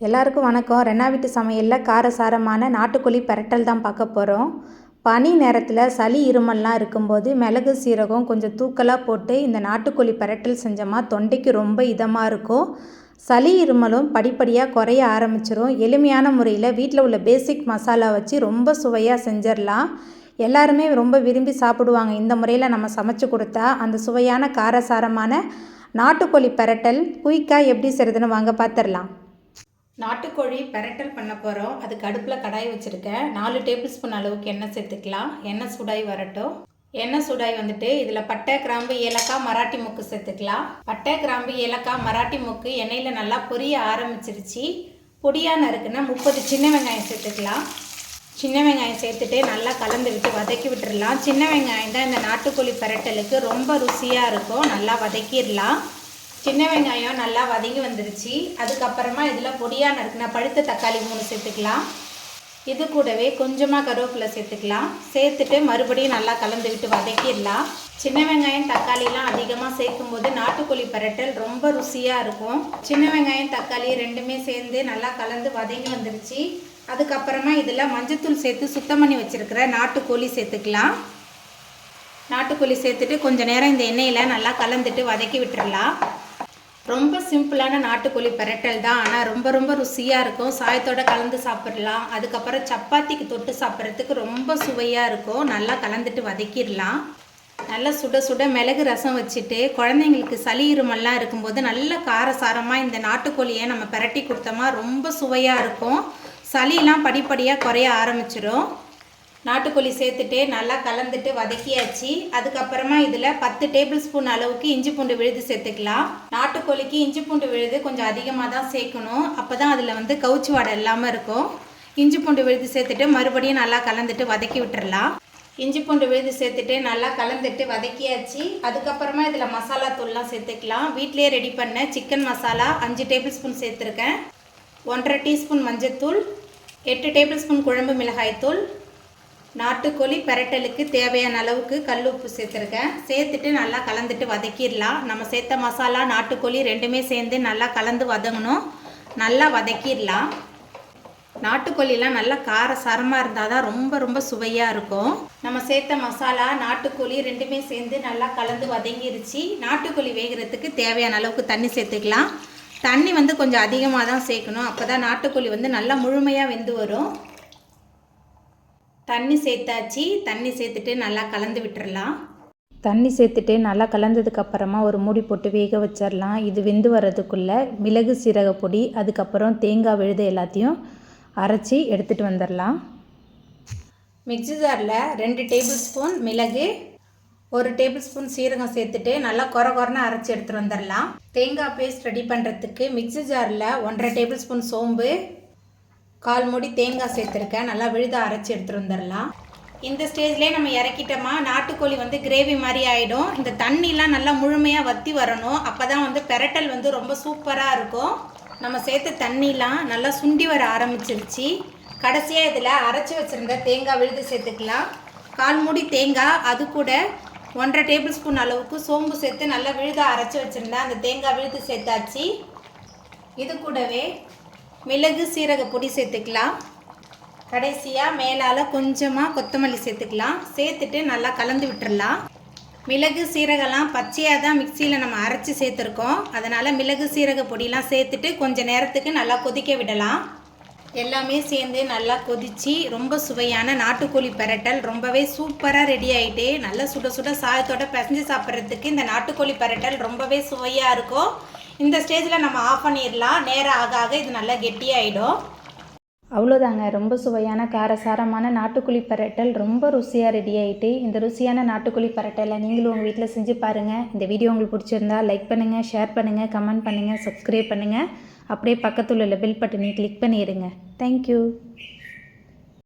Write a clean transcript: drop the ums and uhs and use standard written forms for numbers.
எல்லாருக்கும் வணக்கம். ரெனா வீட்டு சமையலில் காரசாரமான நாட்டுக்கோழி பிரட்டல் தான் பார்க்க போகிறோம். பனி நேரத்தில் சளி இருமல்லாம் இருக்கும்போது மிளகு சீரகம் கொஞ்சம் தூக்கலாக போட்டு இந்த நாட்டுக்கோழி பிரட்டல் செஞ்சோமா தொண்டைக்கு ரொம்ப இதமாக இருக்கும். சளி இருமலும் படிப்படியாக குறைய ஆரம்பிச்சிரும். எளிமையான முறையில் வீட்டில் உள்ள பேசிக் மசாலா வச்சு ரொம்ப சுவையாக செஞ்சிடலாம். எல்லாருமே ரொம்ப விரும்பி சாப்பிடுவாங்க. இந்த முறையில் நம்ம சமைச்சு கொடுத்தா அந்த சுவையான காரசாரமான நாட்டுக்கோழி பிரட்டல் குயிக்காக எப்படி செய்கிறதுன்னு வாங்க பார்த்துடலாம். நாட்டுக்கோழி பிரட்டல் பண்ண போகிறோம். அதுக்கு அடுப்பில் கடாய் வச்சுருக்கேன். 4 டேபிள் ஸ்பூன் அளவுக்கு எண்ணெய் சேர்த்துக்கலாம். எண்ணெய் சூடாகி வரட்டும். எண்ணெய் சூடாகி வந்துட்டு இதில் பட்டை, கிராம்பு, ஏலக்காய், மராட்டி மொக்கு சேர்த்துக்கலாம். பட்டை, கிராம்பு, ஏலக்காய், மராட்டி மொக்கு எண்ணெயில் நல்லா பொரிய ஆரம்பிச்சிருச்சு. பொடியாக நறுக்குன்னா 30 சின்ன வெங்காயம் சேர்த்துக்கலாம். சின்ன வெங்காயம் சேர்த்துட்டு நல்லா கலந்து விட்டு வதக்கி விட்டுடலாம். சின்ன வெங்காயம் தான் இந்த நாட்டுக்கோழி பிரட்டலுக்கு ரொம்ப ருசியாக இருக்கும். நல்லா வதக்கிடலாம். சின்ன வெங்காயம் நல்லா வதங்கி வந்துருச்சு. அதுக்கப்புறமா இதில் பொடியாக நறுக்குன பழுத்த தக்காளி 3 சேர்த்துக்கலாம். இது கூடவே கொஞ்சமாக கருவேப்பிலை சேர்த்துக்கலாம். சேர்த்துட்டு மறுபடியும் நல்லா கலந்துக்கிட்டு வதக்கிடலாம். சின்ன வெங்காயம் தக்காளிலாம் அதிகமாக சேர்க்கும்போது நாட்டுக்கோழி பிரட்டல் ரொம்ப ருசியாக இருக்கும். சின்ன வெங்காயம் தக்காளி ரெண்டுமே சேர்ந்து நல்லா கலந்து வதங்கி வந்துருச்சு. அதுக்கப்புறமா இதில் மஞ்சத்தூள் சேர்த்து சுத்தம் பண்ணி வச்சுருக்கிற நாட்டுக்கோழி சேர்த்துக்கலாம். நாட்டுக்கோழி சேர்த்துட்டு கொஞ்சம் நேரம் இந்த எண்ணெயில் நல்லா கலந்துட்டு வதக்கி விட்டுடலாம். ரொம்ப சிம்பிளான நாட்டுக்கோழி பிரட்டல் தான், ஆனால் ரொம்ப ரொம்ப ருசியாக இருக்கும். சாயத்தோடு கலந்து சாப்பிட்லாம். அதுக்கப்புறம் சப்பாத்திக்கு தொட்டு சாப்பிட்றதுக்கு ரொம்ப சுவையாக இருக்கும். நல்லா கலந்துட்டு வதக்கிடலாம். நல்லா சுட சுட மிளகு ரசம் வச்சுட்டு குழந்தைங்களுக்கு சளி இருமல்லாம் இருக்கும்போது நல்ல காரசாரமாக இந்த நாட்டுக்கோழியை நம்ம பிரட்டி கொடுத்தோமா ரொம்ப சுவையாக இருக்கும். சளியெலாம் படிப்படியாக குறைய ஆரம்பிச்சிடும். நாட்டுக்கோழி சேர்த்துட்டு நல்லா கலந்துட்டு வதக்கியாச்சு. அதுக்கப்புறமா இதில் 10 டேபிள் ஸ்பூன் அளவுக்கு இஞ்சி பூண்டு விழுது சேர்த்துக்கலாம். நாட்டுக்கோழிக்கு இஞ்சி பூண்டு விழுது கொஞ்சம் அதிகமாக தான் சேர்க்கணும். அப்போ தான் அதில் கவுச்சி வாடை இல்லாமல் இருக்கும். இஞ்சி பூண்டு விழுது சேர்த்துட்டு மறுபடியும் நல்லா கலந்துட்டு வதக்கி விட்டுடலாம். இஞ்சி பூண்டு விழுது சேர்த்துட்டு நல்லா கலந்துட்டு வதக்கியாச்சு. அதுக்கப்புறமா இதில் மசாலா தூள்லாம் சேர்த்துக்கலாம். வீட்டிலே ரெடி பண்ண சிக்கன் மசாலா 5 டேபிள் ஸ்பூன் சேர்த்துருக்கேன். 1.5 டீஸ்பூன் மஞ்சத்தூள், 8 டேபிள் ஸ்பூன் குழம்பு மிளகாய்த்தூள், நாட்டுக்கோழி பிரட்டலுக்கு தேவையான அளவுக்கு கல் உப்பு சேர்த்துருக்கேன். சேர்த்துட்டு நல்லா கலந்துட்டு வதக்கிடலாம். நம்ம சேர்த்த மசாலா நாட்டுக்கோழி ரெண்டுமே சேர்ந்து நல்லா கலந்து வதங்கணும். நல்லா வதக்கிடலாம். நாட்டுக்கோழிலாம் நல்லா காரசாரமாக இருந்தால் தான் ரொம்ப ரொம்ப சுவையாக இருக்கும். நம்ம சேர்த்த மசாலா நாட்டுக்கோழி ரெண்டுமே சேர்ந்து நல்லா கலந்து வதங்கிருச்சு. நாட்டுக்கோழி வேகிறதுக்கு தேவையான அளவுக்கு தண்ணி சேர்த்துக்கலாம். தண்ணி கொஞ்சம் அதிகமாக தான் சேர்க்கணும். அப்போ தான் நாட்டுக்கோழி நல்லா முழுமையாக வெந்து வரும். தண்ணி சேர்த்தாச்சு. தண்ணி சேர்த்துட்டு நல்லா கலந்து விட்டுறலாம். தண்ணி சேர்த்துட்டு நல்லா கலந்ததுக்கப்புறமா ஒரு மூடி போட்டு வேக வச்சிடலாம். இது வெந்து வர்றதுக்குள்ளே மிளகு சீரக பொடி, அதுக்கப்புறம் தேங்காய் விழுது எல்லாத்தையும் அரைச்சி எடுத்துகிட்டு வந்துடலாம். மிக்ஸி ஜாரில் 2 டேபிள் ஸ்பூன் மிளகு, 1 டேபிள் ஸ்பூன் சீரகம் சேர்த்துட்டு நல்லா கொரன்னு அரைச்சி எடுத்துகிட்டு வந்துடலாம். தேங்காய் பேஸ்ட் ரெடி பண்ணுறதுக்கு மிக்ஸி ஜாரில் 1.5 டேபிள் ஸ்பூன் சோம்பு, 1/4 மூடி தேங்காய் சேர்த்துருக்கேன். நல்லா விழுத அரைச்சி எடுத்துகிட்டு வந்துடலாம். இந்த ஸ்டேஜ்லேயே நம்ம இறக்கிட்டோமா நாட்டுக்கோழி கிரேவி மாதிரி ஆகிடும். இந்த தண்ணிலாம் நல்லா முழுமையாக வற்றி வரணும். அப்போ தான் பிரட்டல் ரொம்ப சூப்பராக இருக்கும். நம்ம சேர்த்த தண்ணிலாம் நல்லா சுண்டி வர ஆரம்பிச்சிருச்சு. கடைசியாக இதில் அரைச்சி வச்சுருந்த தேங்காய் விழுது சேர்த்துக்கலாம். 1/4 மூடி தேங்காய், அது கூட 1.5 டேபிள் ஸ்பூன் அளவுக்கு சோம்பு சேர்த்து நல்லா விழுத அரைச்சி வச்சுருந்தேன். அந்த தேங்காய் விழுது சேர்த்தாச்சு. இது கூடவே மிளகு சீரக பொடி சேர்த்துக்கலாம். கடைசியாக மேலால் கொஞ்சமாக கொத்தமல்லி சேர்த்துக்கலாம். சேர்த்துட்டு நல்லா கலந்து விட்டுடலாம். மிளகு சீரகம்லாம் பச்சையாக தான் மிக்சியில் நம்ம அரைச்சி சேர்த்துருக்கோம். அதனால் மிளகு சீரக பொடியெலாம் சேர்த்துட்டு கொஞ்சம் நேரத்துக்கு நல்லா கொதிக்க விடலாம். எல்லாமே சேர்ந்து நல்லா கொதித்து ரொம்ப சுவையான நாட்டுக்கோழி பிரட்டல் ரொம்பவே சூப்பராக ரெடி ஆகிட்டு நல்லா சுட சுட சாதத்தோடு பிசைஞ்சு சாப்பிட்றதுக்கு இந்த நாட்டுக்கோழி பிரட்டல் ரொம்பவே சுவையாக இருக்கும். இந்த ஸ்டேஜில் நம்ம ஆஃப் பண்ணிடலாம். நேரம் ஆக ஆக இது நல்லா கெட்டியாகிடும். அவ்வளோதாங்க. ரொம்ப சுவையான காரசாரமான நாட்டுக்கோழி பிரட்டல் ரொம்ப ருசியாக ரெடி ஆகிட்டு. இந்த ருசியான நாட்டுக்கோழி பிரட்டலை நீங்களும் உங்கள் வீட்டில் செஞ்சு பாருங்கள். இந்த வீடியோ உங்களுக்கு பிடிச்சிருந்தா லைக் பண்ணுங்கள், ஷேர் பண்ணுங்கள், கமெண்ட் பண்ணுங்கள், சப்ஸ்கிரைப் பண்ணுங்கள். அப்படியே பக்கத்தில் உள்ள பெல் பட்டனை கிளிக் பண்ணிடுங்க. தேங்க்யூ.